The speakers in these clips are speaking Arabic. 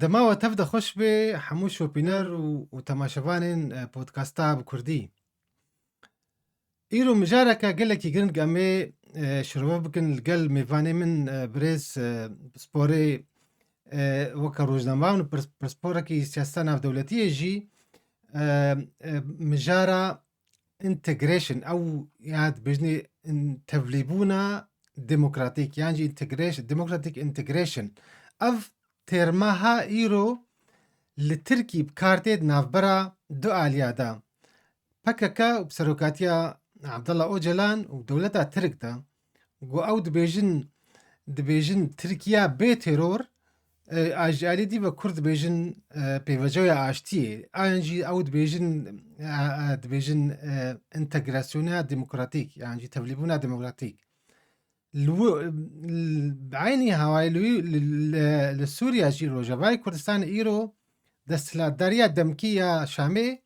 دماوە تەف دەخۆش بێ هەموو شۆپینەر و تەماشەوانên پۆدکاستا bi Kurdî. Îro mijareke gelekî giring em ê şirove bikin li gel mêvanê min birêz bi sporê weka rojname û pirsporekî siyaseta navdewletiyê jî mijara integration ew ya dibêjinê tevlîbûna demokratîk yan jî democratic integration. Ev têrmeha îro li Tirkî bi kar tê di navbera du aliya de PKK û bi serokatiya Abdullah Öcalan û dewleta Tirk de got ew dibêjin Tirkiya bê teror a ji alî dî ve Kurd dibêjin pêvajoya aştiyê an jî ew dibêjin integrasyona demokratîk yan jî tevlîbûna demokratîk. Beynî hewayê li Sûriya jî Rojavayê Kurdistanê îro desthilatdariya demkî ya Şamê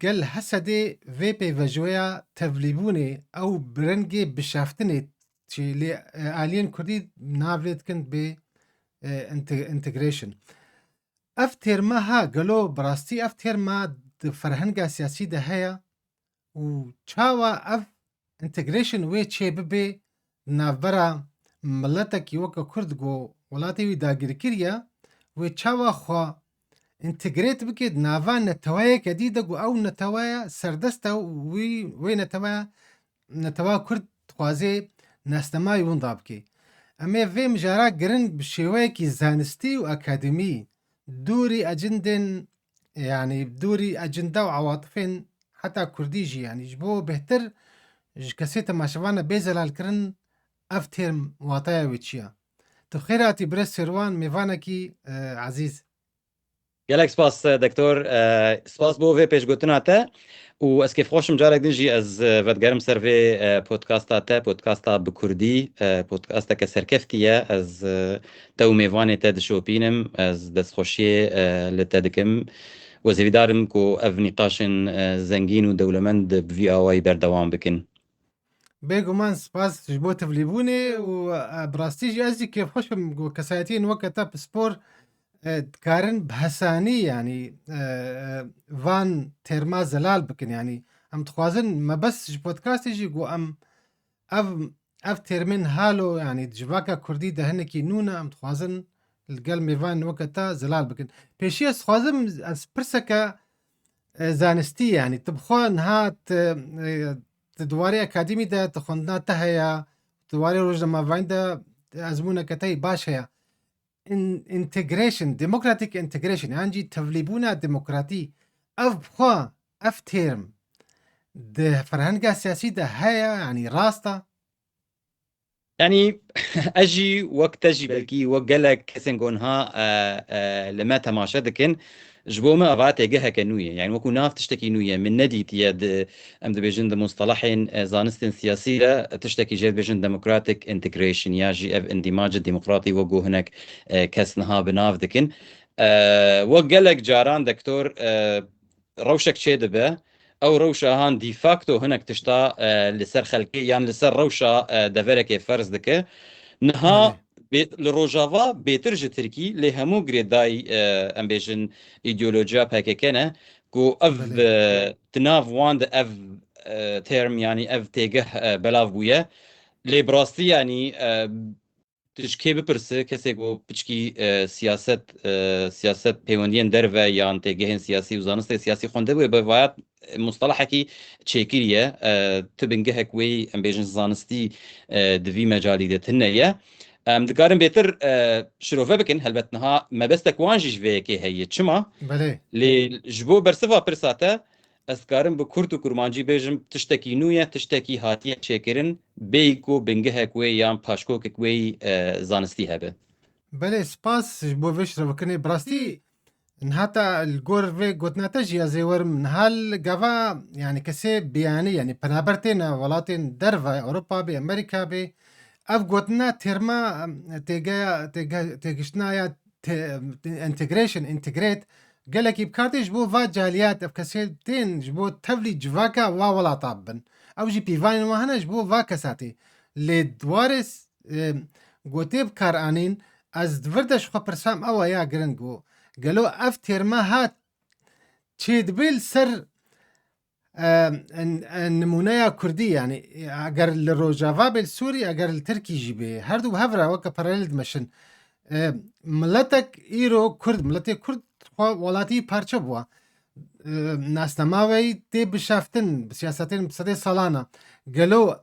gel Hesedê vê pêvajoya tevlîbûnê ew bi rengê bişaftinê lê aliyên Kurdî navê dikin bê integration. Ev têrmeha gelo bi rastî ev têrma di ferhenga siyasî de heye û çawa ev integration wê çê bibe navbera milletekî weka Kurd got welatê wî dagirkiriye wê çawa xwe integrate bike di nava netewayeke dî de got ew netewaya serdesta wê netewa Kurd dixwaze nesnemayê wan da bike. Em ê vê mijara giring bi şêweyekî zanistî û akademî dûrî ecindên yanî dûrî ecinda û ewatifên heta Kurdî jî yanî ji bo bêhtir ji kesê temaşevan bê zelalkirin ev têrm wataya wê çi ye? Tu xêr hatî Birêz Sêrwan mêvanekî ezîz. Gelek spas دکتۆر سپاس بۆ vê pêşgotina te û ez kêfxweşim carek din jî ez vedgerim ser vê podkasta te podkasta bi Kurdî podkasteke serkeftî ye ez te û mêvanê te dişopînim ez destxweşiyê li te dikim wezîvîdarim ku ev nîqaşên zengîn û dewlemend bi vî awayî berdewam bikin. Bêguman spas ji bo tevlîbûnê û bi rastî jî ez jî kêfxweşim got kesayetiyên weke te bi spor dikarin bi hesanî yanî van têrma zelal bikin yanî em dixwazin me bes ji podkastê jî got ev têrmên halo yanî ji vaka Kurdî de hinekî nû ne em dixwazin li gel mêvanên weke te zelal bikin. Pêşî ez dixwazim ez pirseke zanistî yanî tu bixwe niha di dwarê akademî de tu xwendina te heye di dwarê rojnamevanî de ezmûneke te yî baş heye. Integration, democratic integration yan jî tevlîbûna demokratî ev bixwe ev têrm di ferhenga siyasî de heye yanî rast e? Yani ez jî wek te jî belkî wek gelek kesên gonha li me temaşe dikin ji bo me ava têgeheke nû ye yani wekû nav tiştekî nû ye min nedîtiye em dibêjin di mustelahên zanistên siyasî de tiştekî jê dibêjin democratic integration ya jî ev endîmacê demokratî wek got hinek kes niha bi nav dikin wek gelek caran dektor rewşek çê dibe ew rewşa han de facto hinek tişta li ser xelkê yan li ser rewşa deverekê ferz dike niha li Rojava bêtir ji Tirkî lê hemû girêdayî em bêjin îdeolojiya PKK ne ku ev di nav wan de ev term yanî ev têgeh belav bûye lê bi rastî yanî tişkê bipirse kesê got piçkî siyaset peywendiyên derve yan têgehên siyasî û zanistê siyasî xwendê bûye bi vaya mustelahekî çêkiriye tu bingehek wê em bêjin zanistî di vî mecalî de tune ye em dikarin bêtir şirove bikin helbet niha mebestek wan jî ji vê yekê heye çima lê ji bo bersiva pirsa te ez dikarim bi Kurd û Kurmancî bêjim tiştekî nû ye tiştekî hatiye çêkirin bê ku bingehek wê yan paşkokek wê zanistî hebe. Belê spas ji bo vê şirovekirinê bi rastî heta li gor vê gotina te jî ez ê werim niha li gava yanî kesê biyanî yanî penaber têne welatên derve Ewropa bê Amerîka bê ev gotina têrma têgihiştina ya integration integrate gelekî bi kar tê ji bo va caliyat ev kesê tên ji bo tevlî civaka wa welata bibin ew jî pîvanên wan hene ji bo va kesa tê lê dwarê gotê bi kar anîn از دفردش خو پرسام او یا گرنگو قالو افتر ما هات تشيد بيل سر النمونية كردية يعني اگر الروجافا بالسوري اگر التركي جيبه هردو بهفرا وكا parallel مشن ملتك ايرو كرد ملتي كرد ولاتي پارچه بوا ناسنماوی تی بشافتن بسیاستین بسده سالانا قالو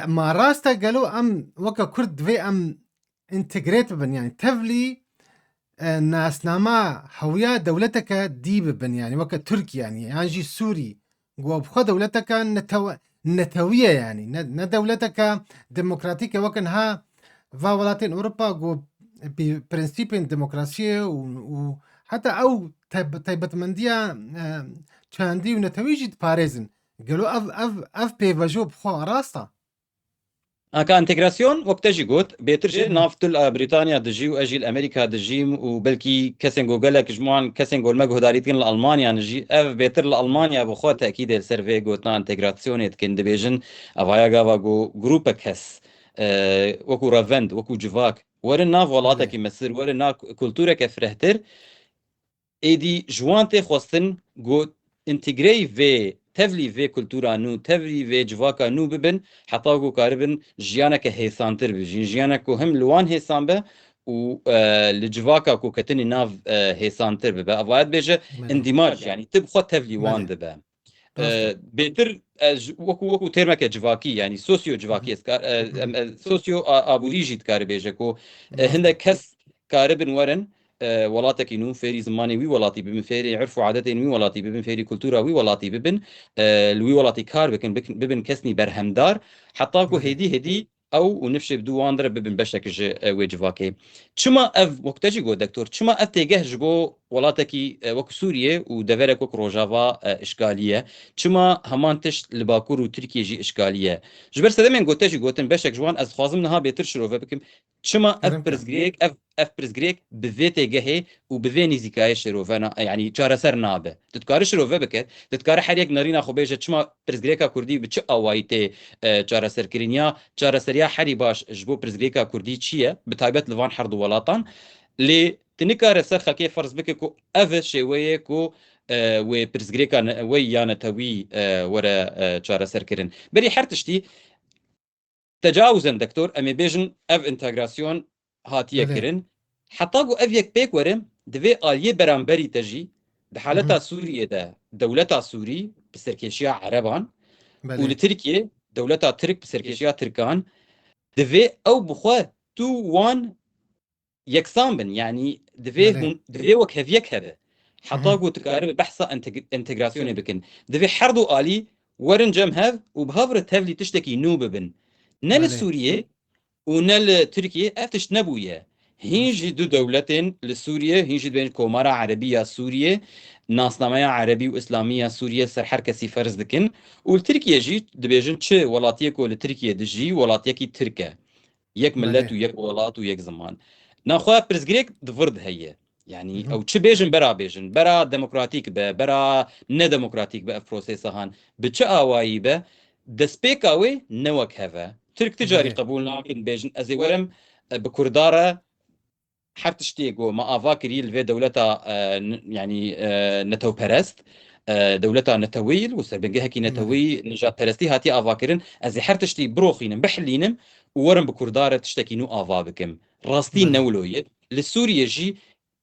ما راستا قالو ام وكا كرد في ام انتجريت بن يعني تفلي ناسنامه هوية دولتك دي بن يعني وكا تركي يعني جي سوري جو بخو دولتك نتوية يعني دولتك ديمقراطية وكنها فا ولاتين أوروبا جو برنسيبين ديمقراطية وحتى أو تايبت منديا چاندي ونتويجي باريزن قالوا أف بيفاجو بخو راستا اكا انتجراسيون وقت جي قوت بيترجي نافتل بريطانيا دجي واجي الامريكا دجي وبلكي كاسنجو قالك جموعا كاسنجو المجهود داريتين لالمانيا نجي اف بيتر لالمانيا بخو تاكيد السيرفي قوتنا انتجراسيون كن ديفيجن افايا غافا جروبك هس وكو رافند وكو جفاك ورن ناف ولاتك يمسر ورن ناف كولتورك فرهتر ايدي جوانتي خوستن قوت انتجري في تفلي في كولتورا نو تفلي في جواكا نو ببن حتى كاربن جيانك هيسانتر بجين جيانك هم لوان هيسان به و لجواكا كو كتني ناف هيسانتر به افايد بيجه اندماج يعني تبخو تفلي وان دبه بيتر وكو تيرمك جواكي يعني سوسيو جواكي سوسيو ابوريجي تكار بيجه كو هنده كس كاربن ورن ولاتك نو فيري زماني وي ولاتي ببن فيري عرف وعادات وي ولاتي ببن فيري كولتورا وي ولاتي ببن الوي ولاتي كار ببن كسني برهمدار حتى كو هدي او ونفش بدو واندر ببن بشك وجواكي چما اف وقتجي جو دكتور چما اف تيجه جو ولاتكي وك سوريا ودفرك وك روجافا اشكاليه چما همان تشت لباكور وتركيا جي اشكاليه جبر سدمن گوتجي گوتن بشك جوان از خوازم نها بيتر شروع بكم چما اف برزگريك اف برزگريك بفيتي جهه وبفي نيزيكاي شروفنا يعني چارسر نابه تتكار شروفه بك تتكار حريق نارينا خو بيجه چما برزگريكا كردي بچ اوايته چارسر كرينيا چارسريا حري باش جبو برزگريكا كردي چيه بتايبت لوان حرد ولاتان لي تنكار سر خكي فرض بك كو اف شويه كو و برزگريكا وي يانا توي ورا چارسر كرين بري حرتشتي تجاوزا دكتور امي بيجن اف انتجراسيون هاتيه كرين حتى جو اف يك بيك ورم دفي اليه برامبري تجي بحالتها سوريا ده دولتها سوري بسركيشيا عربان ولتركيا دولتها ترك بسركيشيا تركان دفي او بخوا تو وان يكسام بن يعني دفي وك هفيك هذا حتى جو تقارب بحثا انتجراسيون بكن دفي حردو الي ورن جم هاف وبهافر تهفلي تشتكي نوب بن نال سوريا ونال تركيا افتش نبويا هيجي دو دولتين لسوريا هيجي بين كومارا عربية سوريا ناسنامية عربي وإسلامية سوريا سر حركة فرز دكن والتركيا جي دبيجن تشي ولاتيكو لتركيا دجي ولاتيكي تركيا يك ملت ويك ولات ويك زمان ناخوها برزجريك دفرد هي يعني او تشي بيجن برا ديمقراطيك برا نديمقراطيك بروسيس هان بتش اواي به دسبيكاوي نوك هذا ترك تجاري قبول لكن بيجن ازي ورم بكرداره حرت شتيغو ما افاكري الفي دولتا يعني نتو برست دولتا نتويل وسبنجها كي نتوي نجات برستي هاتي افاكرن ازي حرت شتي بروخينم بحلينم ورم بكرداره تشتكي نو افا بكم راستين نولويه للسوريا جي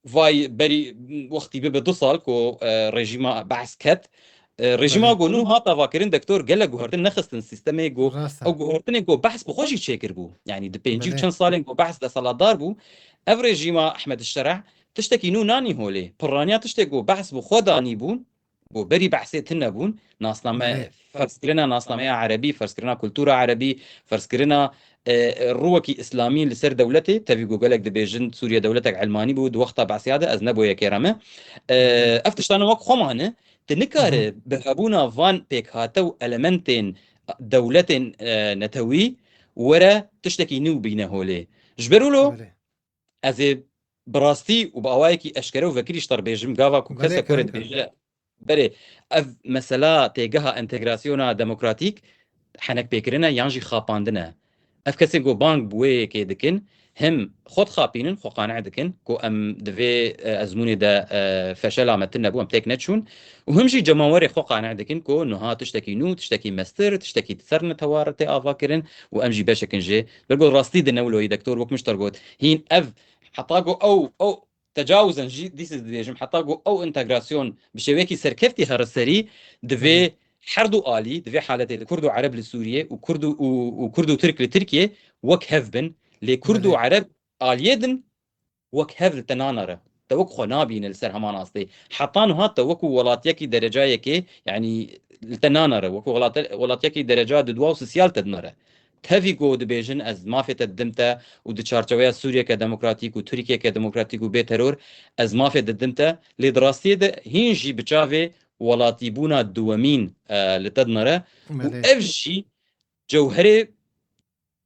فاي بري وقتي بب 2 سال كو ريجيما بعث كت ريجيما جو نو هاتا فاكرين دكتور قال جوهرتن نخستن سيستمي جو او جوهرتن جو بحث بخوشي تشيكر بو يعني دبنجي كان صالين جو بحث لسالادار بو افريجيما احمد الشرع تشتكي نو ناني هولي برانيا تشتكي بحث بو خداني بون بو بري بحثيتنا بون ناسنامه فرسكرنا ناسنامه عربي فرسكرنا كولتورا عربي فرسكرنا روكي اسلامي لسر دولتي تبي جوجلك دبيجن سوريا دولتك علماني بود وقتها بعسياده ازنبو يا كرامه افتشتانا وك خمانه تنكار بهبونا فان بيك هاتو المنتين دولتين نتوي ورا تشتكي نو بينا هولي جبرولو از براستي وباوايكي اشكرو فكريش تربيجم غافا كوكسا كورد بيجا بري اف مساله تيجها انتجراسيونا ديمقراطيك حنك بيكرنا يانجي خاباندنا اف کسی گو بانک بوی که دکن هم خود خاپینن خو قانع دکن کو ام دوی ازمونی دا فشل عمتن نبو ام تک نتشون وهم جي جماوري خو قانع دكن كو نها تشتكي نو تشتكي مستر تشتكي تسرن توارتي افاكرن وام جي باشكن جي بقول راستي دنولو دكتور وك مش ترقوت هين اف حطاقو او تجاوزا جي ديس ديجم حطاقو او انتجراسيون بشويكي سركفتي هرسري بله دفي حردو آلي دفي حالتي الكردو عرب لسوريا وكردو ترك لتركيا وك هفبن لكردو بله عرب آليدن وك هفل تنانره توك خو نابين السر همان اصلي حطانو هات توك ولاتيكي درجايكي يعني التنانره وك ولاتيكي درجات دوا سوسيال تدنره تفي جو دبيجن از مافيا تدمتا ودشارچويا سوريا كديمقراطيك وتركيا كديمقراطيك وبي ترور از مافيا تدمتا لدراستي ده هينجي بچافي ولاتي بونا دوامين لتدنره بله وافجي جوهره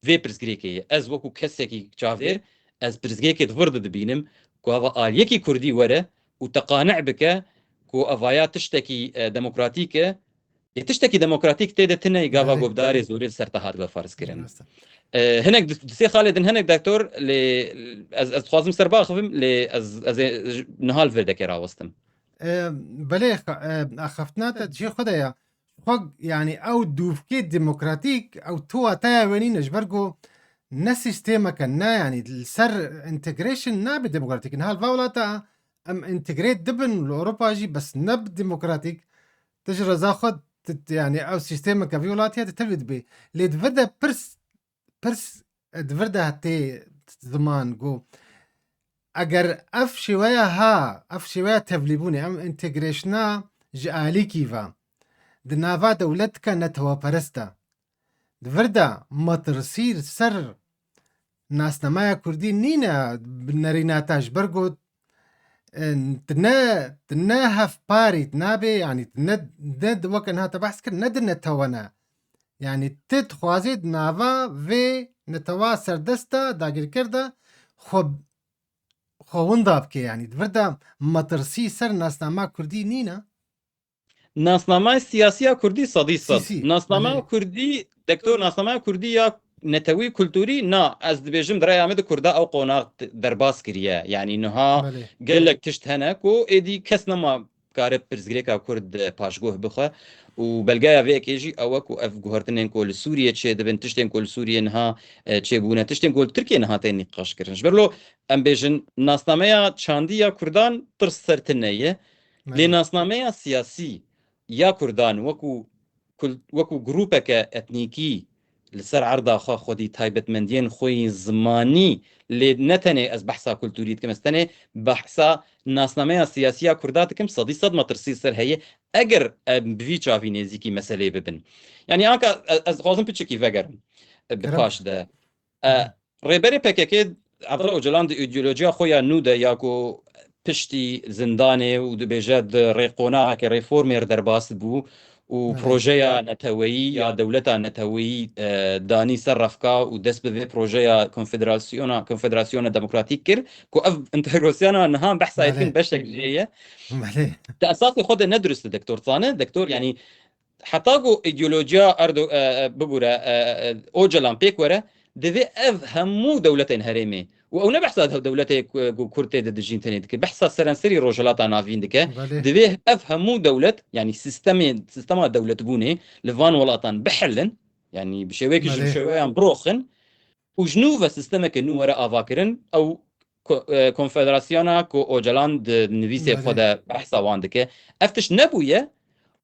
في برزگریکی از وکو کسی کی چاودر از برزگریکی دورد دبینم کو هوا آلیکی کردی وره و تقانع بك کو افایا تشتكي ديمقراطيك تشتكي ديمقراطيك تيدا تنا يقافا بله قبداري زوري سرتهات بفارس كرن درسته. هناك دسي خالد هناك دكتور ل از خوازم سربا خفم ل از نهال فردك راوستم بله اخفتناتا تجي خدايا خog يعني او دوفكي ديمقراطيك او تو تايا وينينش برجو نا سيستيما كان نا يعني السر انتجريشن نا بالديمقراطيك ان هالفاولاتا ام انتجريت دبن لاوروبا جي بس نب ديمقراطيك تجرى زاخد يعني او سيستيما كفيولاتيا تتلفد بي لي دفردا برس دفردا هتي زمان جو اگر اف شوية تفليبوني ام انتجريشنا جالي كيفا دنافا دولتك نتوا برستا دفردا مترسير سر ناس نمايا كردي نينا بنريناتاش برغو تنا هف باري تنابي يعني ند وكنها تبحث كر ند نتوانا يعني تد خوازيد نافا في نتوا سردستا داگير كردا خب خوون بكي يعني دفردا مترسي سر ناس نما كردي نينا ناسنامه سیاسی کردی صدی صد سيسي ناسنامه بله کردی دکتور ناسنامه کردی یا نتوی کلتوری نا از دبیجم درای آمد کرده او قوناق درباس کریه يعني انها بله قال لك تشت هناك و ادي كسنا ما قارب برزگریکا کرد پاشگوه بخوا وبلقايا فيك يجي اوك واف جوهرتنين كل سوريا تشي دبن تشتين كل سوريا انها تشي بونا تشتين كل تركيا انها تاني نقاش كرن جبرلو ام بيجن ناسنامه چانديا كردان ترس سرتنيه بله لناسنامه سیاسی یا کردان وکو گروپک اتنیکی لسر عرضا خوا خودی تایبەتمەندیên خۆی زمانی لێ نەتەنێ ئەس بەحسا کولتوریت کەم ئەستەنێ بەحسا ناسنامەیە سیاسیا کووردا دکەم سەدی سەد مەترسی سەر هەیە ئەگەر بڤی چاوی نێزیکی مەسەلەی ببن یعنی ئاکە ئەس خوازم پچێکی ڤەگەرم كرم بپاشدا ڕێبەری پێکەکێ عەبدەڵە ئۆجەڵان ئیدئۆلۆژیا خۆیان نوودە یاکۆ پشتی زندانێ و دەبێژێت ڕێقۆناکە ڕێفۆرمێر دەرباست بوو و بله پرۆژەیە نەتەوەیی یا دەولەتە نەتەوەیی دانی سەر ڕەفکا و دەست بەوێ پرۆژەیە کۆنفدراسیۆنە دەموکراتیک کرد کو ئەف ئینتەگرۆسیانە نەها بەحسایەتین بله بەشێک جێیە بله تأساسي خود ندرس دكتور صانع دكتور يعني حتاقو ايديولوجيا اردو ببورا اوجلان بيك ورا دفي اف همو دولتين هرمي او نبحث دولتي كورتي دجين تاني دك بحث سرنسري روجلاتا نافين دك بله دفي اف همو دولة يعني سيستم دولة بوني لفان ولاتان بحلن يعني بشويك بله بشوية بروخن وجنوفا سيستمك انو ورا افاكرن او كونفدراسيونا كو اوجلان نفيسي بله خدا بحثا واندك افتش نبويه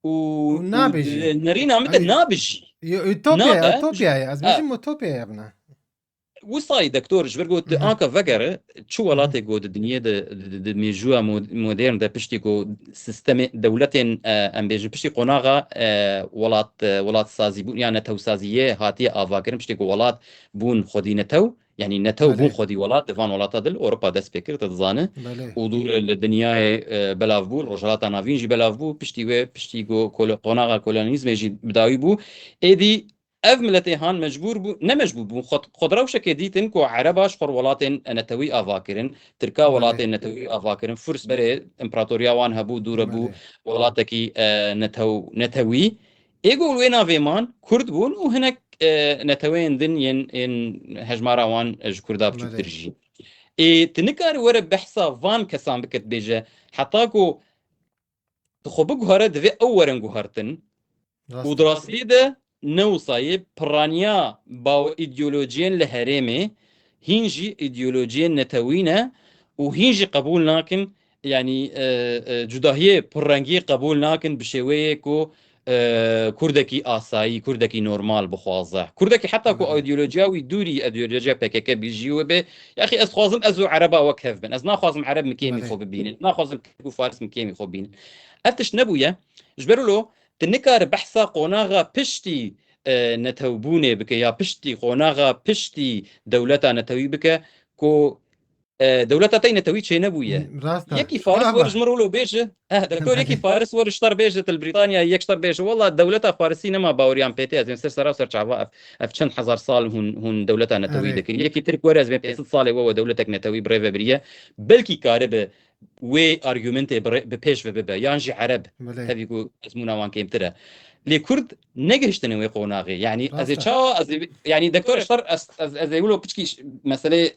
ونابجي ونرينا متى أي نابجي يوتوبيا نابا يوتوبيا يا أزبيجم يوتوبيا يا ابنا وصاي دكتور جبر قلت مهم. انك فقره شو مهم. ولاتي قود الدنيا د ميجوا مودرن ده بشتي قو سيستم دولتين ام بيجي بشتي قناغه ولات سازي بون يعني تو سازيه هاتي افاكرم بشتي قو ولات بون خدي نتو يعني نتو بون بله خدي ولات دفان ولات دل اوروبا دس بكر تزانه بله ودور الدنيا بلاف بو رجالات نافين جي بلاف بو بشتي قو قناغه كولونيزم يجي بداوي بو ايدي اف ملتي هان مجبور بو نمجبور بو خضرا وشكي ديتن كو عرباش خور ولاتن نتوي افاكرن تركا بله ولاتن نتوي افاكرن فرس بري امبراطوريا وان هبو دور بو بله ولاتكي نتوي يقول وين فيمان كرد بون وهناك نتوين دن ين هجمارا وان كردا بچوك بله ترجي تنكار ورا بحثا فان كسان بكت بيجا حتاكو تخبق هرا دفي اورن جوهرتن راسته ودراسي ده نو صايب برانيا باو ايديولوجيين لهريمي هينجي ايديولوجيين نتوينا وهينجي قبول ناكن يعني جداهية برانجي قبول ناكن بشوية كو كردكي آسایی كردكي نورمال بخوازه كردكي حتى كو بله ايديولوجيا ويدوري ايديولوجيا بكك بيجي وبه يا اخي خوازم ازو عربا وكهف بن از ناخوازم عرب مكيمي بله خو ببين ناخوازم كو فارس مكيمي خو بين افتش نبويا جبرلو تنكار بحثا قوناغا بشتي نتوبونه بك يا بشتي قوناغا بشتي دولتا نتوي بك كو دولتا تي نتوي تشي نبويا راسته يكي فارس شوابه ورج مرولو بيجه دكتور يكي بله فارس ورج شطر بيجه البريطانيا يكشطر بيجه والله دولتا فارسي نما باوريان بيتي از سر سرا سر شعبا اف چند هزار سال هون دولتا نتوي اره دكر يكي ترك ورز بين 500 سال و دولتك نتوي بريفا بريه بلكي كاربه وي ارجيومنت ببيش ببه يانجي عرب بله تبيكو اسمونا وان كيم ترى لكرد نجهشتن وي قوناغي يعني از راسته تشاو از يعني دكتور اشتر از يقولوا بتشكي مساله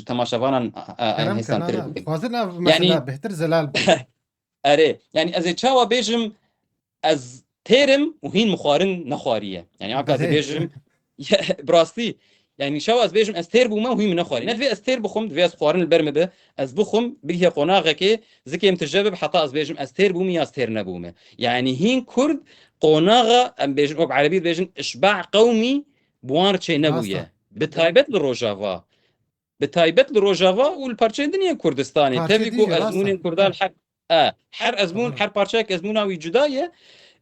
تماشاوانا ان كرم هيسان كنا ترى لا خوازنا مثلا يعني بهتر زلال بي اري يعني از تشاو بيجم از تيرم وهين مخارن نخاريه يعني هكا از بله بيجم براستي يعني شو از بيجم از تير بوما وهي من نخاري نتفي از تير بخم دفي از خوارن البرم به از بخم بيه قناغه كي زكي متجرب حتى از بيجم از تير بومي از تير نبومه يعني هين كرد قناغه ام بيجم وب عربي بيجم اشباع قومي بوار تشي راسته نبويه بتايبت لروجافا بتايبت لروجافا والبارتشي دنيا كردستاني بارچه تفيكو ديجي ازمون راسته الكردال حر حر ازمون قبله حر بارتشاك ازمونا وي جدايه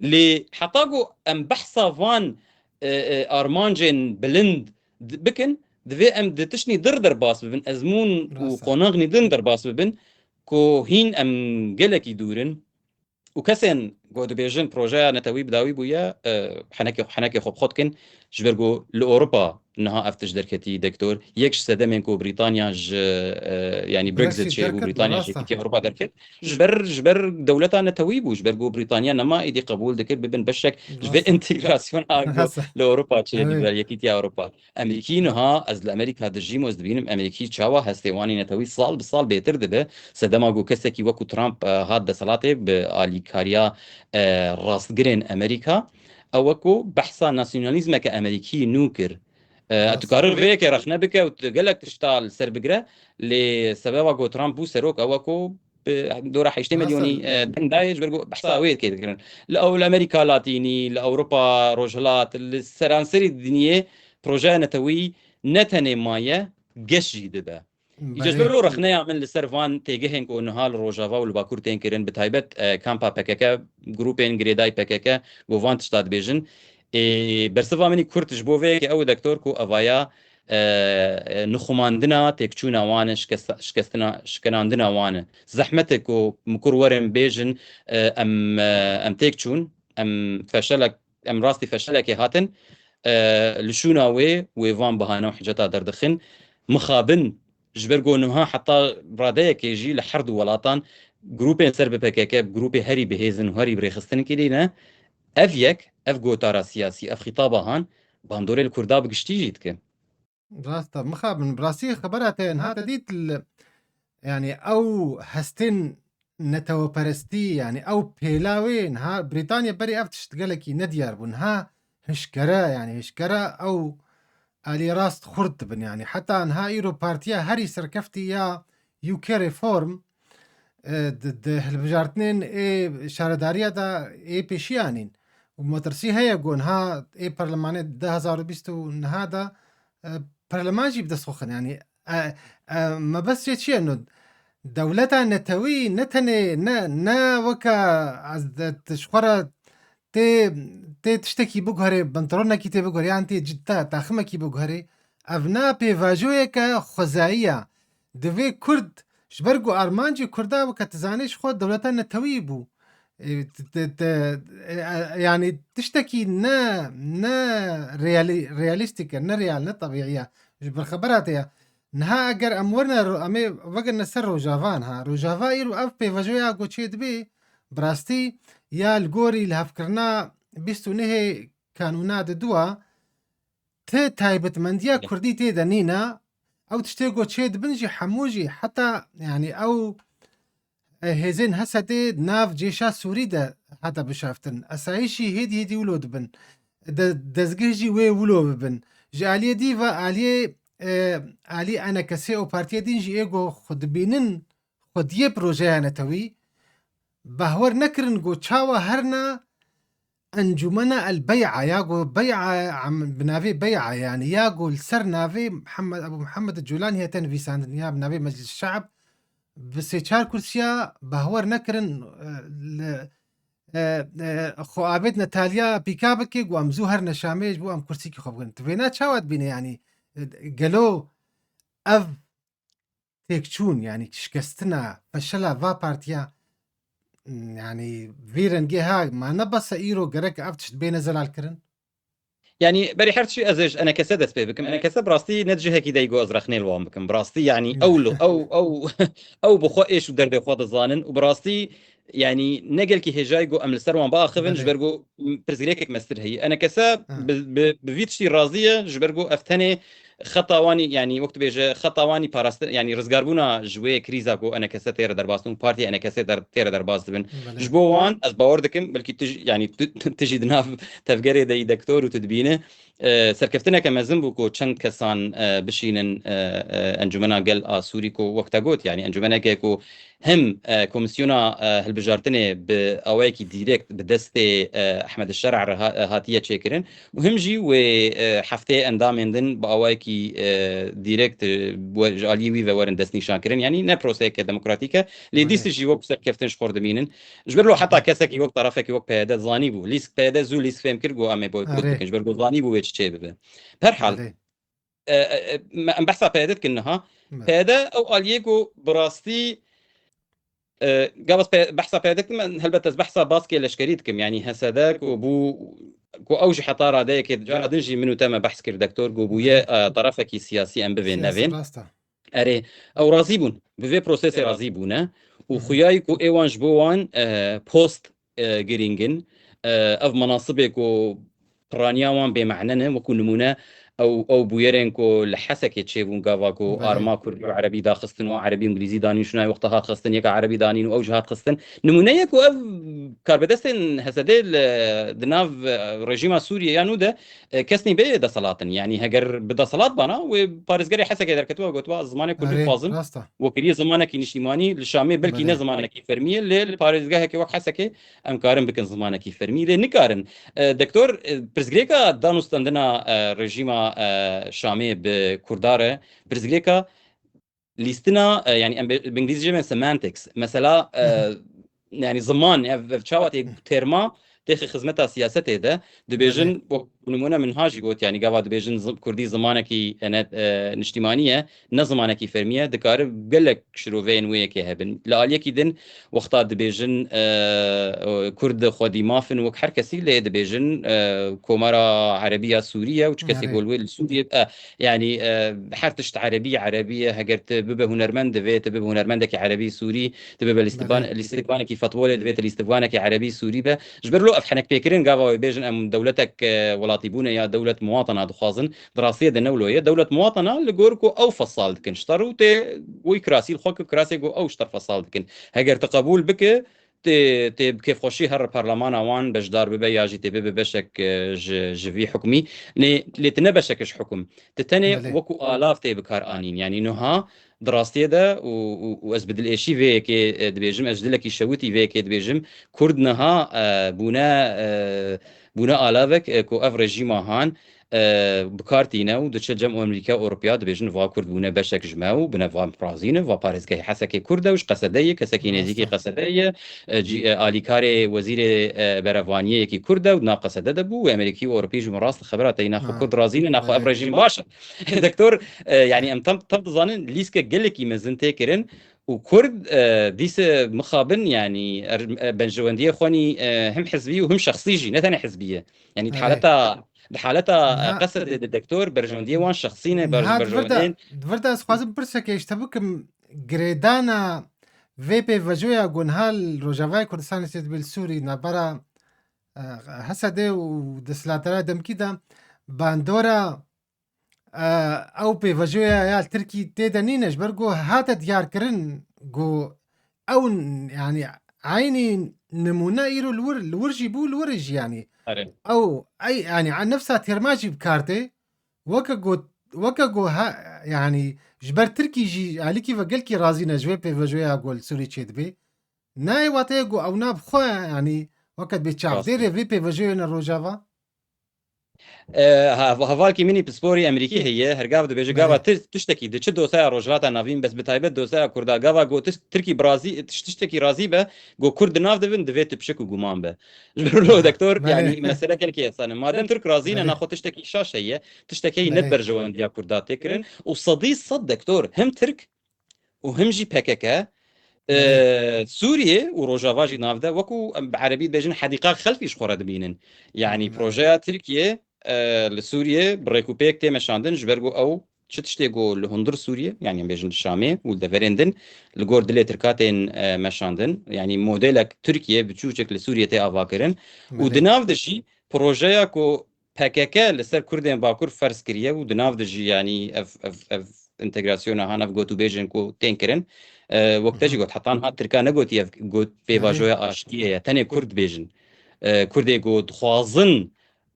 لي حتاقو ام بحثا فان ارمانجن بلند بكن دفي ام دتشني دردر باس ببن ازمون راسته وقناغني دندر باس ببن كو هين ام جلكي دورن وكسن قد بيجن بروجا نتوي بداوي بويا حنكي خب خدكن جبرجو لاوروبا انها افتش دركتي دكتور يكش سدمن كو بريطانيا يعني بريكزيت بريكسيت شيء بو دركت بريطانيا شيء براسته كي اوروبا دركت جبر دولتها نتوي بو جبرجو بريطانيا نما ايدي قبول دكر ببن بشك جبر راسته انتجراسيون اجو راسته لاوروبا شيء اره جبر يكيتي اوروبا امريكين ها از الامريكا دجيم از دبينم امريكي تشاوا هستواني نتوي صال بصال بيتر دبه سدما جو كسكي وكو ترامب هاد دسلاته باليكاريا راستگرن امریکا اوکو بحثا ناسيوناليزم كامريكي نوكر راسته تقرر فيك رخنا بك وتقلك تشتغل سر بقرة لسبب جو ترامب وسروك اوكو دورة 2 راسته مليوني دن دايج برجو بحثا ويد كده كده لأو الأمريكا لاتيني لأوروبا روجلات السرانسري الدنيا بروجا نتوي نتني مايا قش جديدة يجبر بله له رخنه من السيرفان تيجهن كو نهال روجافا والباكور تنكرين بتايبت كامبا بككا جروبين جريداي بككا جوفانت شتاد بيجن برسفا مني كورت جبوفي او دكتور كو افايا نخماندنا تكچونا وان شكستنا شكناندنا وان زحمتك ومكور ورم بيجن ام تكچون ام فشلك ام راستي فشلك هاتن لشونا ويفان بهانا وحجتا دردخن مخابن جبرجو نها حتى برادايا كيجي لحرد ولاتان جروبين سر ببكاكا جروبي هري بهيزن وهري بريخستن كدينا افيك اف جوتارا سياسي اف خطابه هان باندوري الكردا بقشتي جيتك راسته مخاب من براسي خبرته هذا ديت يعني او هستن نتو برستي يعني او بيلاوين ها بريطانيا بري افتش تقلكي نديار بنها هشكرا يعني هشكرا او الي راست خرد بن يعني حتى انها ايرو بارتيا هري سركفتي يا يوكي ريفورم ضد هالبجارتنين اي شارداريا دا اي بيشيانين ومترسي هيا قون ها اي برلماني ده 2020 هذا برلمان جيب ده سخن يعني ما بس شيء انه دولتا نتوي نتني نا وكا تشخرا تي تشتكي بوغهري بنطرونة كي تي بوغهري يعني تي جتا تاخمة كي بوغهري افنا بيفاجوية خزائية دوي كرد شبرقو ارمانجي كردا وكا تزانيش خود دولتا نتوي بو يعني تشتكي نا رياليستيكا نا ريال نا طبيعية بالخبرات نها اگر امورنا امي وقنا سر روجافان ها روجافا يرو اف بيفاجويا قو تشيد بي براستي يا الجوري اللي هفكرنا 29 كانونا دوا تايبت منديا كردي دنينا او تشتيقو تشيد بنجي حموجي حتى يعني او هزين هسدي ناف جيشا سوري ده حتى بشافتن اسايشي هيدي ولود بن دزگیجی وی ولو ببن جالیه دیوا علی انا کسی او پارتیا دین جی ایگو خود بینن خود یه پروژه نتوی بهور نکرن گو چاوا هرنا انجمن البيعة ياقو بيعة عم بنافي بيعة يعني ياقو السر نافي محمد ابو محمد الجولاني هي تنفي ساند نياب نافي مجلس الشعب بس يشار كرسيا بهور نكرن خو آبد نتاليا بيكابكي وام زوهر نشاميج بو ام كرسيكي خوبن تبينا تشاوت بينا يعني قالو اف تيكشون يعني شكستنا فشلا فا بارتيا يعني فيرن جيها ما نبص ايرو قرك افتش بين زلال كرن يعني بري حرت شي ازج انا كسد بكم انا كسب براستي نتجه هكي دايغو ازرخني الوام بكم براستي يعني او بخو ايش ودرب خود الظانن وبراستي يعني نقل كي هجايغو ام السروان باخفن بله جبرغو برزريكك مستر هي انا كسب آه. بفيتشي راضيه جبرغو افتني خطاواني يعني وقت بيجي خطاواني باراست يعني رزقاربونا جوي كريزاكو انا كسا تير درباستون بارتي انا كسا تير درباست بن بله جبوان از باوردكم بلكي تجي يعني تجي دناف تفقري دي دكتور وتدبينه سركفتنا كما زنبوكو چند كسان بشينن انجمنا قل سوريكو وقتا قوت يعني انجمنا كيكو هم كومسيونا هالبجارتنه باواكي ديريكت بدستي احمد الشرع هاتيه تشيكرن وهم جي وحفتي اندامندن باواكي ديريكت جالي وي ورن دسني شاكرن يعني نبروسيك ديمقراطيكا اللي ديس بله جي وقت سركفتن خردمينن جبر له حتى بله كسك يوك طرفك يوك بهذا زاني بو ليس بهذا زو ليس فهم كرجو امي بو كود بكن اره جبر زاني بو ويتش تشي ببه بهرحال بله ام بحث بهذا كنها بله هذا او اليجو براستي قبل بحث بهذا هل بتز بحث باسكي لشكريتكم يعني هسداك وبو كو اوج حطاره دايك جرى دنجي منو تم بحث كر دكتور جو بله بويا طرفك سياسي ام بفين سياسة نافين راستا اري او راضي بون بفي بروسيس راضي بونا وخياي كو ايوان جبوان بوست جرينجن اف مناصبك و برانياوان بمعنى وكو نمونه او بويرينكو لحسك يتشيفون قافاكو بله ارما كردي وعربي دا خستن وعربي انجليزي داني شنو وقتها خستن يك عربي دانين او جهات خستن نمونه يكو اف كاربدستن هسدل دناف رجيم سوريا يانو ده كسني بي دا صلاتن يعني هجر بدا صلات بنا وبارزقري حسك دركتوا قوتوا زمان كردي اره خوازن راستا وكري زمانك نشتيماني للشامي بلكي نه بله زمانك فرميه للبارزقه هيك وقت حسك ام كارن بكن زمانك فرمي لنكارن دكتور برزغريكا دانوست عندنا رژیما شامی بكرداره برزغريكا لیستنا يعني بالانجليزي جمع سيمانتكس مثلا يعني زمان تشاوت ترما تخي خدمتها سياسته ده بله دبيجن نمونه منهاجي قلت يعني قاعد دبيجن كردي زمانكي انا نشتمانيه نه زمانكي فرميه دكار قال لك شروفين ويك هبن لاليكي دن وقت دبيجن كرد خودي مافن وك حركسي له دبيجن كومارا عربيه سوريه وش كسي اره يقول سوريا يعني حرتشت عربيه هجرت ببه هنرمند فيت ببه هنرمندك عربي سوري تبقى بله الاستبانة كي فطولة بيت الاستبانة كي عربي سوري به جبر له افحنك بيكرين قاوا بيجن ام دولتك ولاتيبونه يا دولة مواطنة دخازن دراسية دنولو هي دولة مواطنة لجوركو او فصال دكن اشتروا تي ويكراسي الخوك كراسي جو او اشتر فصال دكن هجر تقبول بك تي كيف خوشي هر برلمان اوان بجدار ببي ياجي تي ببي بشك جفي حكمي لتنبشكش حكم تتني بله وكو آلاف تي بكار آنين يعني نها دراستي ده واز بدل اشي فيك دبيجم اجدلك يشوتي فيك دبيجم كردنها بونا آلافك كو اف رجيما هان بكارتينا ودتش جم امريكا اوروبيا دبيجن فا كرد بونا بشك جماو بنا فا برازينا فا باريسكي حسكي كرده وش قصديه كسكي نزيكي راستا قصديه آلیکار وزیر برافانیه کی کرده و ناقصده دبو و امریکی و اروپی جو راست خبرات اینا خو آه کرد رازین ناخو بله ابرجیم باشه دکتور يعني ام تم ظانن ليسكا قالك مزن تكرن وكرد ديس مخابن يعني بنجوانديه خوني هم حزبيه وهم شخصيجي نتاني حزبيه يعني اره بحالتها نها قصد الدكتور برجوانديه وان شخصينه نها برجواندين دفردا اسخوازم برسك يشتبكم جريدانا في بي فاجويا قنهال روجافاي كردستان بالسوري نبرا هسه دي ودسلاترا دم كده باندورا او بيفاجويا يا تركي تيدا نينش برغو هذا ديار كرن جو او يعني عيني نمونا يرو الورجي بو الورج يعني آره. او اي يعني عن نفسها تيرماجي بكارتي وكا جو ها يعني جبر تركي جي عليكي فقلكي رازينا جوي بيفاجويا قول سوري تشيد بي ناي واتيغو او ناب خو يعني وقت بيتشاف راستي ديري في بيفاجويا الروجافا هفالكي مني بسبوري امريكي هي هرگاف دو بيجي گاوا بله تشتكي دي چه دوسا روجلاتا نافين بس بتايبت دوسا كوردا گاوا گو تركي برازي تشتكي رازي به گو كورد ناف دبن دفيت بشكو گومان به جبرلو دكتور بله يعني مسألة كلكي اصلا ما دام ترك رازينا بله ناخذ تشتكي شاشه هي تشتكي بله ندبر جوان ديا كوردا تكرن وصدي صد دكتور هم ترك وهم جي بككا بله سوریه و روجاوا جی نافده وکو بعربی بيجن حديقه خلفی شخوره دبینن يعني بله بروژه ترکیه لسوریه بريكوبيك تيمشاندن جبرگو او چه تشتيگو لهندر سوریه يعني بيجن الشامي والدفرندن لگور دلی ترکاتين مشاندن يعني موديلك تركيا بتشوشك لسوريا تي افاكرن بله ودناف دشي بروژه كو PKK لسر كردين باكور فرس كريه ودناف دجي يعني اف انتجراسيون هانا في جو تو بيجن كو تنكرن وقتاجي قلت حطان هات تركا نقول يف قلت بله بيفاجويا اشتيه تاني كرد بيجن كردي قلت خوازن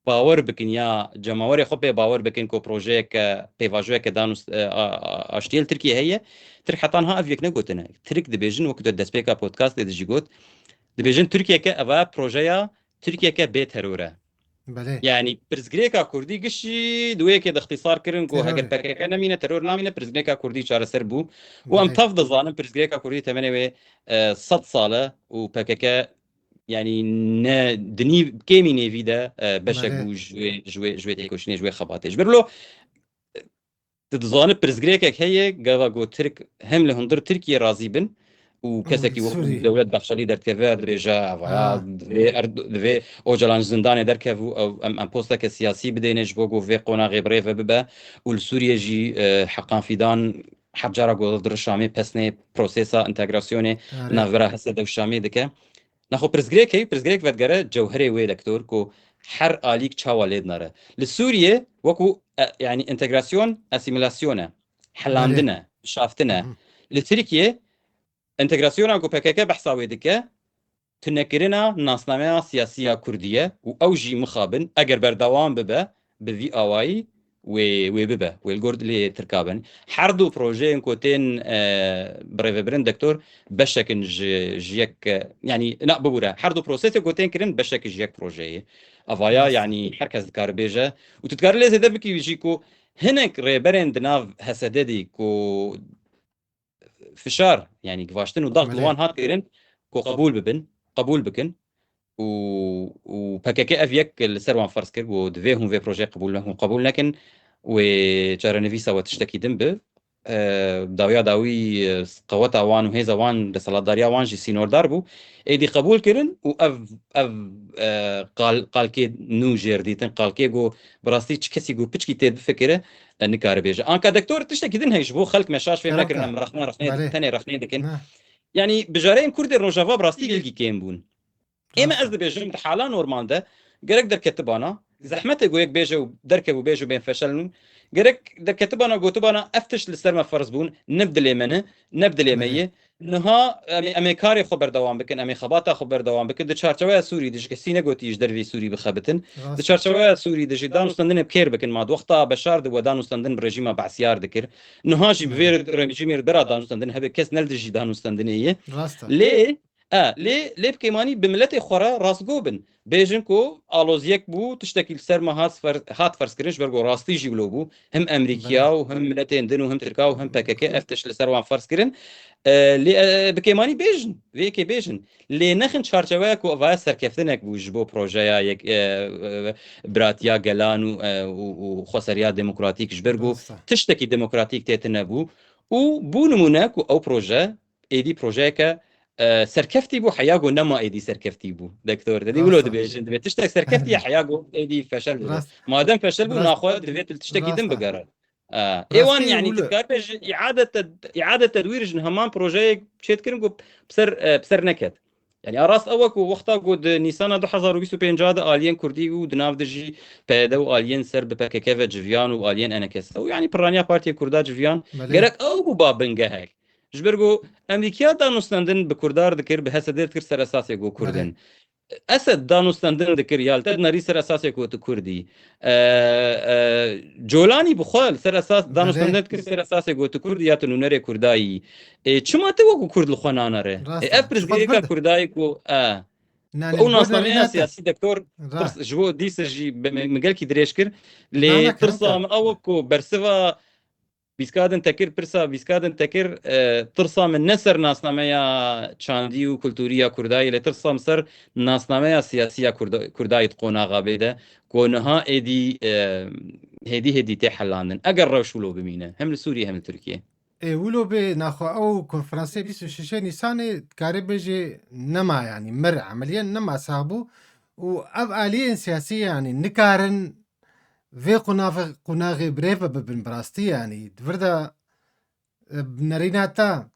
باور بكن يا جماوري خبي باور بكن كو بروجيك بيفاجويا كدانوس اشتيل تركيا هي ترك حطان ها افيك نقول انا ترك دبيجن وقت دسبيكا بودكاست دجي قلت دبيجن تركيا كافا بروجيا تركيا كبيت هرورة بله يعني برزگريكا كردي قشي دويك ده اختصار كرن كو هاجر ترور بكا نمينه ترور نامينه برزگريكا كردي چار سربو وام بله تفضل ظالم برزگريكا كردي تمنوي 100 صاله وبكا يعني دني كيمي نيفيدا بشك بله بو جوي تيكوشني جوي خباتش برلو تتظانب برزگريكا هي قاوا جو ترك هم لهندر تركيا راضي بن وكسكي وكو سوري دولت بخشلي در كفر رجا ويا اه دفي اوجلان زندان در كفو او ام بوستك سياسي بدينش بوغو في قونا غيبريف ببا والسوريا جي حقان فيدان حبجارا جو در الشامي بسني بروسيسا انتجراسيوني اره نافرا هسه دو الشامي دكه ناخو برزگريك ودگره جوهري وي دكتور كو حر آليك تشاوا ليدناره لسوريا وكو يعني انتجراسيون اسيميلاسيون بله حلاندنا شافتنا لتركيا انتجراسيون اكو PKK بحثاوي دكه تنكرنا ناسنامه سياسيه كرديه واوجي مخابن اگر بردوام ببه بفي اواي و ببه والجورد اللي تركابن حردو بروجي كوتين بريفبرن دكتور بشكن جيك يعني لا بورا حردو بروسيس كوتين كرن بشك جيك بروجي افايا راسته يعني حركز كاربيجا وتتكار لازم دبكي يجيكو هناك ريبرن دناف هسددي كو فشار يعني گواشتن و ضغط بله لوان هات كيرن كو قبول بكن و PKK اف يك السروان فرس كر و دفيهم في بروجي قبول لهم قبول لكن و جارة نفيسا وتشتكي دنب داويا داوي قوتا وان وهيزا وان رسالة داريا وان جي سينور داربو ايدي قبول كرن و اف قال كي نو جيرديتن قال كي جو براستي كسي جو بيتشكي تيد فكره نكار بيجا ان كدكتور تشتكي دن هيش بو خلق مشاش في نكرن كرمكا ام رخنا بله تاني رخنا دكن نه يعني بجارين كرد الروجافا براستي جلجي كيم بون اما از راسته دبيجم حالا نورمال ده جرك در كتبانا زحمته جويك بيجو دركب وبيجو بين فشلن جرك در كتبانا جوتبانا افتش لسرما فرز بون نبدل يمنه نبدل بله يميه نها امي كاري خبر دوام بكن امي خباتا خبر دوام بكن د چارچوبه سوري دج کسینه گوتیش در وی سوري بخبتن د راسته چارچوبه سوري دج دانو ستندن بكير بكن ما وقتا بشار د ودانو ستندن برجيما بعسيار دكر نها جي بله بفير رجيمير برا دانو ستندن هبه کس نل دج دانو ستندن راسته ليه ليه بكيماني بملتي خورا راس جوبن بيجن كو الوزيك بو تشتكي سر ما هات فرس كرنش برغو راستي جيبلو بو هم امريكا بله وهم ملتين دن وهم تركا وهم PKK افتش لسر وان فرس كرن لي بكيماني بيجن فيكي بيجن لي نخن شارچواك و افا سركفتنك بو جبو بروجيا يك براتيا جلان وخسريا ديمقراطيك جبرغو راسته تشتكي ديمقراطيك تيتنبو وبو نمونك او بروجي ايدي بروجيكا سركفتي بو حياغو نما ايدي سركفتي بو دكتور دي ولو راسته دبيجن دبي تشتك سركفتي حياغو ايدي فشل بو براست ما دام فشل بو براست ناخذ دبي تشتكي دم راسته بقرار ايوان براستي يعني ولو تتكاربج اعاده تدوير جن همان بروجي شيت كرنجو بسر نكت يعني أراس أوك ووقتا قد نيسان 2025 آلين كردي ودناف دجي بيدو آلين سرب بككيفة جفيان وآلين أنا كسا يعني برانيا بارتي كردا جفيان بله جرك أو بابن جهك جبرجو أمريكا دا نستندن بكردار ذكر بهسدير كر سر أساسي جو بله كردن اسد دانوستاندن ذكر يال تد ناري سر اساسي كوت كردي جولاني بخال سر اساس دانوستاندن بله ذكر سر اساسي كوت كردي يا تنونري كرداي چما تو كرد الخنانه ره راسته افرز شبط جيكا فرده كرداي كو ناني او الجورنال ناسنامه ريناتا سياسي دكتور را ترس جو دي سجي مجال كي دريشكر نانا لي ترسا كهنكا من اوكو برسفا بيسكادن تكر برسا بيسكادن تكر ترسا من نسر ناسنامه چاندي و كولتوريا كرداي اللي ترسا مصر ناسنامه سياسيه كرداي تقونا غابيده كونها ايدي هدي تحلاندن اگر روشولو بمينه هم لسوريا هم لتركيا ولو به ناخو او کنفرانسی 26 نیسان کاری بجی نما يعني مر عمليا نما صابو و اب آليين سياسية يعني نكارن في قناغي بريفة ببن براستي يعني دفردا بنريناتا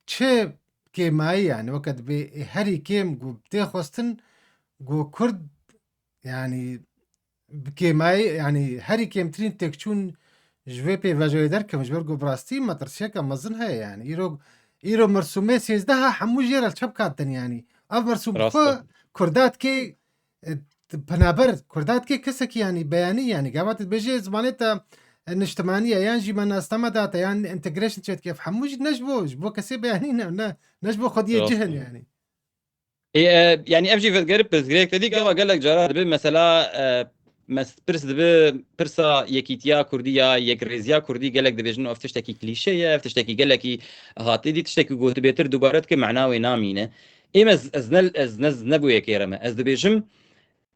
چه كيماي يعني وقت بي هري كيم جو بتخوستن جو كرد يعني بكيماي يعني هري كيم ترين تكشون جوي بي فاجوي دركم جبرجو براستي ما ترسيكا مزنها يعني ايرو مرسومي سيزدها حمو جيرا الشبكات يعني اف مرسوم خو راسته كردات كي بنابر كردات كي كسك يعني بياني يعني قامت بيجي زمانيتا الاجتماعية يعني جي من استمدت يعني انتجريشن تشيت كيف حموج نجبو كسي بياني نجبو خديه جهن راسته يعني يعني افجي في القرب بس جريك تدي قال لك جرى دبي مثلا مس برس دبي برسا يكيتيا كرديا يكريزيا كردي قال لك دبي جنو افتشتكي كليشيه افتشتكي قال لك هاتي دي تشتكي قوت بيتر دوبارات كمعناه وينامينه ايما ازنز نبو يكيرما از دبي جم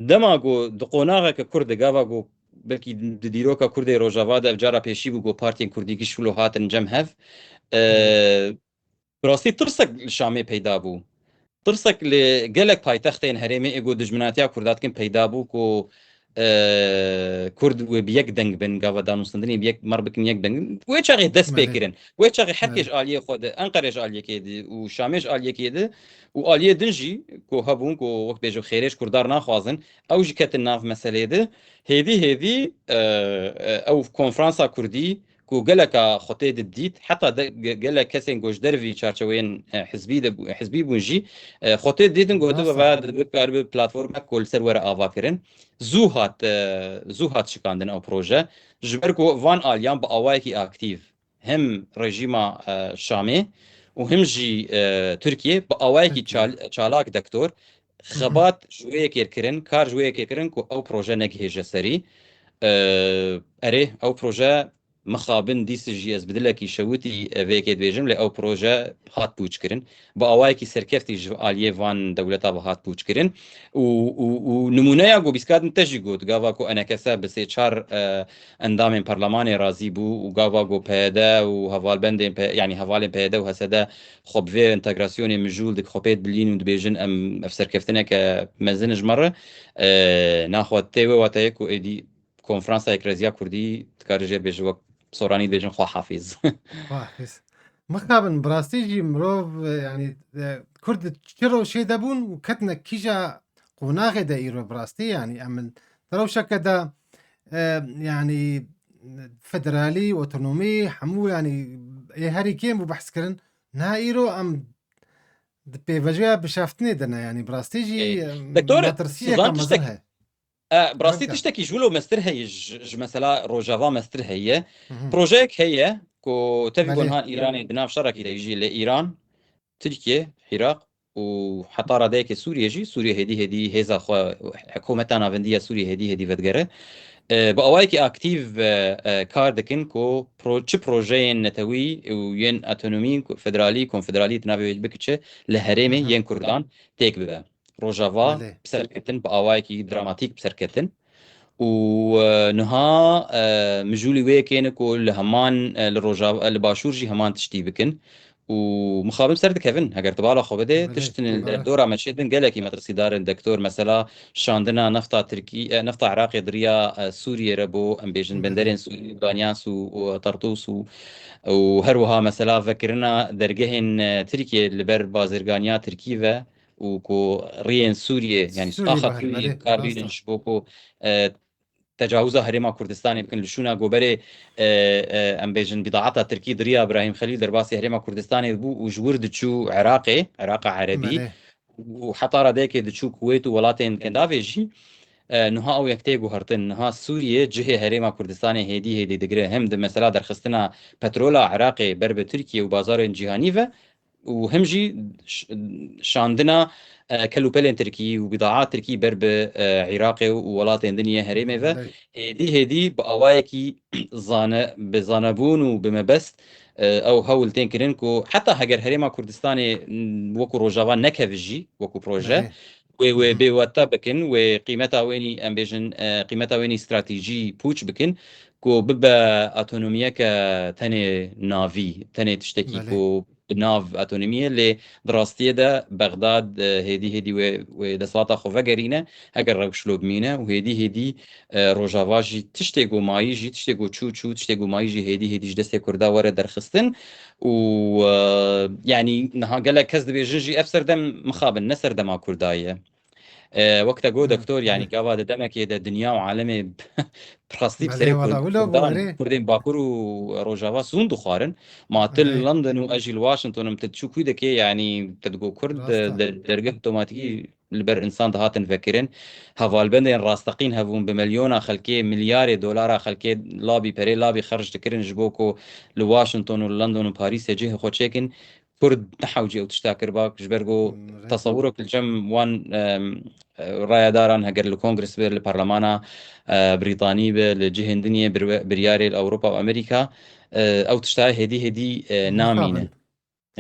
دماغو دقوناغا كرد قاوا جو بلكي ديروكا كردي روجافا دا جارا بيشي بو بارتين كردي كشلو هاتن جم هف بله براسي ترسك الشامي پیدا بو ترسك لجلك پایتختین هرمی ایگو دجمناتیا کردات کن پیدا بو کو کرد و بیک دنگ بن گاوا دانوستندنی بیک مر بکن یک دنگ و چاقی دست بله پیکرن و چاقی حرکش بله آلیه خود انقرش آلیه کیدی و شامش آلیه کیدی و آلیه دنجی کو هبون کو وقت بیجو خیرش کردار نخوازن او جی کت ناف مسئله ده هدی او کنفرانسا کردی کو گلکا خطه دید حتی گلک کسین گوش دروی چارچوین حزبی بونجی خطه دیدن گوته و راسته بعد بکار به پلتفرم کل سرور آوا کرن زو هات شکاندن او پروژه جبر کو وان آلیان با آوای کی اکتیو هم رژیما شامه و هم جی ترکیه با آوای کی تركيا چالاک دکتور خبات جویه کرن کار جویه کرن کو او پروژه نگهیجه سری اره او پروژه مخابن دیس جی از بدلکی شوتی ویکید بیجم لی او پروژه هات پوچ کرن با اوای کی سرکفتی آلیه وان دولتا با هات پوچ کرن و نمونه یا گو بیسکات تجی گوت گاوا کو انا کسا بسه چار اندام پارلمان رازی بو و گاوا گو پیدا و حوال بند يعني حوال پیدا و حسدا خب في انتگراسیون مجول دک خبید بلین و دبیجن ام افسر کفتنه که مزنج مره ناخواد تیوه و تایکو ایدی کنفرانسا اکرازیا کردی تکارجه بیجو سورانی بیجن خوا حافظ حافظ مخابن براستيجي مروف يعني كرد شرو شي دابون وكتنا كيجا قناغي دا إيرو براستي يعني أمن ترو شكدا يعني فدرالي اوتونومي حمو يعني هاري كيم وبحث كرن نا إيرو أم بيفاجيا بشافتني دنا يعني براستيجي دكتور ماترسية سوزان تشتكي كمزرها براستي كرنكا تشتكي جولو مستر هي مثلا روجافا مستر هي بروجيك هي كو تفي بله بونها ايراني بناف شركي يجي لايران تركيا العراق وحتى رديك سوريا جي سوريا هدي هيزا حكومتنا فندية سوريا هدي فدقرة بأوايكي اكتيف كار دكن كو چه بروجين نتوي وين اتونومي فدرالي كونفدرالي تنابي بكتشه لهرمي ين كردان تيك ببا روجافا بله بسركتن بأوايكي دراماتيك بسركتن ونها مجولي ويكين كو لهمان لروجافا لباشور جي همان تشتي بكن ومخابم سرد كيفن هاگر تبالا خو بده بله تشتن بله الدورة مشيدن قالكي مدرسي دار الدكتور مثلا شاندنا نفطة تركي نفطة عراقي دريا سوريا ربو ام بيجن بله بندرين سوري بانياس وطرطوس وهروها مثلا فكرنا درجهن تركيا لبر بازرگانيا تركيا وكو ريان سوريا يعني سوري آخر بهر سوريا بله كارلين راستا جبوكو تجاوز هرما كردستان يمكن لشونا جوبري ام بيجن بضاعتها تركي دريا ابراهيم خليل درباسي هرما كردستان بو وجور دتشو عراقي عربي بله وحتى رديك دتشو كويت ولاتين كندافيجي نها او يكتيجو هرتن نها سوريا جهه هرما كردستان هيدي دغري هم د مثلا درخستنا بترولا عراقي برب تركيا وبازار جهاني وهم جي شاندنا كلوبلين تركي وبضاعات تركي برب عراقي وولاتين دنيا هريمه بله هدي بأوايكي بزانبون وبمبست او هول تنكرين كو حتى هجر هريما كردستاني وكو روجافا نكفجي وكو بروجه بله وبيوتا بكن وقيمتها ويني امبيجن قيمتها ويني استراتيجي بوش بكن كو ببا اتونوميا تاني نافي تاني تشتكي بله كو بناف اتونوميا اللي دراستيه ده بغداد هدي ودسلاتا خوفا قرينه هكر روشلو بمينه وهدي روجاوا جی تشتێگو مایی جی تشتێگو چوو تشتێگو مایی جی هێدی دەستێ کووردا وەرە دەرخستن و یعنی نها gelek kes dibêjin jî ev serdem mixabin ne serdema Kurdayê وەکتە گۆ دکتۆر یعنی بله گاوا دەمێکێ دە دنیا و عالمێ پڕاستی بله بسەرێ والله ولا کوردان بوري کوردên باکوور و ڕۆژاوا سون دixwarin ماتل بله لندن و ئەژیل واشنگتنم تچوو کوی دەکێ یعنی تدگۆ کورد راستا دەرگە اوتۆماتیکی لەبەر ئینسان دەهاتن فەکردن هەڤالبندên ڕاستەقین هەبوون بمليۆنا خەلکێ ملیارێ دۆلارا خەلکێ لابی پەرێ لابی خەرج دەکردن ji بۆ کۆ li Washington و لندن و پاریسê cihê xwe çêkin Kurd nehewcî ew tişta kirbak ji ber got tesewurek li cem wan رایداران هەگەر لە کۆنگرس بێ لە پەرلەمانە بریتانی بێ لە جهێن دنیە بریارێ لە ئەوروپا و ئەمریکا ئەو تشتا هێدی نامینە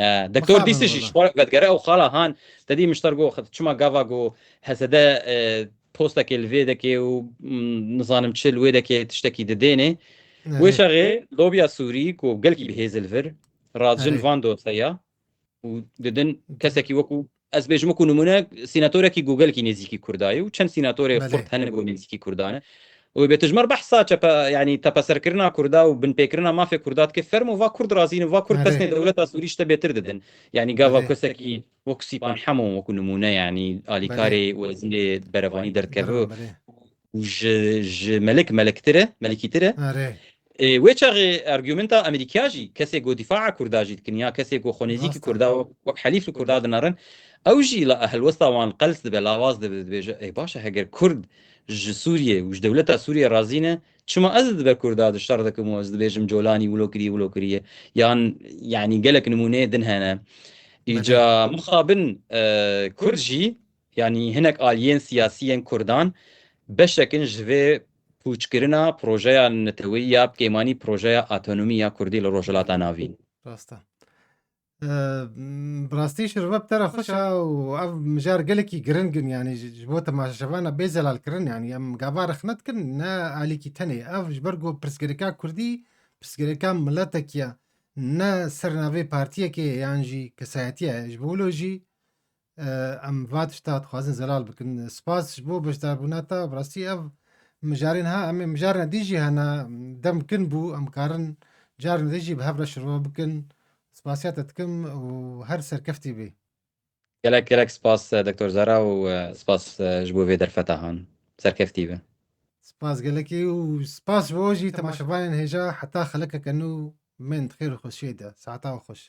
مخابن دکتۆر مخابن دیسیژی والله بەدگەرە ئەو خاڵە هاان دەدی مشتەر گۆ چما گاوا گۆ هەسەدە پۆستێکی لێ دەکێ و نزانم چ وێ دەکێت تشتێکی دەدێنێ وێ اري شەغێ لۆبیا سووری و گەلکی بهێزلڤر ڕاجن اري وان دۆسەیە و ددن کەسێکی وەکو ئەس بێژم وەکو نمونە سیناتۆرێکی گوگلکی نێزیکی کوردایی و چەند سیناتۆرێ فورت بله هەنە بۆ نێزیکی کوردانە و بێتژمەر بەحسا چەپە ینی تەپەسەرکردنا کووردا و بنپێکردنا مافێ کوردات کە فەرم و وا کورد رازین و وا کورد کەسنێ اري دەولەتا سووریشتە بێتر دەدن ینی گاوا بله کەسێکی وەکو سیپان هەموو وەکو نمونە ینی بله ئالیکارێ وەزیرێ بەرەوانی دەرکەوە برم بله و مەلکترە مەلکیترە اري وێ چاغێ ئەرگومنتا ئەمریکاژی کەسێک گۆ دیفاع کورداژیت کنیا کەسێک گۆ خۆنێزیکی راستا کووردا وەک حەلیف لە کووردا دەنەڕن ئەو ژی لە هەلوەستاوان قەلس دەبێ لاواز دەبێژە ئەی باشە هەگەر کورد ji Sûriye û ji dewleta Sûriye razî ne çima ez dibe Kurda di şer dikim û ez dibêjim colanî wilo kiriye yan yanî gelek nimûneyê din hene îca بله mixabin Kurd jî yanî hinek aliyên siyasiyên Kurdan beşekin ji vê pûçkirina projeya netewî ya pêmanî projeya autonomî ya Kurdî li Rojhilata Navî راستا براستي شربت ترى خشة و مجار قالك يقرنقن يعني جبوتا ما شفانا بيزل الكرن يعني ام قابار خنتكن نا عليكي تاني اف جبرقو برسكريكا كردي برسكريكا ملتك يا نا سرنافي بارتيا كي يانجي كسايتيا جبولوجي ام فات شتات خوازن زلال بكن سباس جبو بشتار بناتا براستي اف مجارين ها ام مجارنا ديجي هنا دم كنبو ام كارن جارنا ديجي بهبرة شربو بكن سپاسیاتتکم و هەر سەرکەفتی بێ gelek spas دکتۆر زارا و spas ji bo vê derfeta han serkefti be سپاس گەلەکی و سپاس بۆژی تەماشەبانên هێژا حتا خەلەکەکەن و من خێر و خۆشیێدا ساعتا و خۆش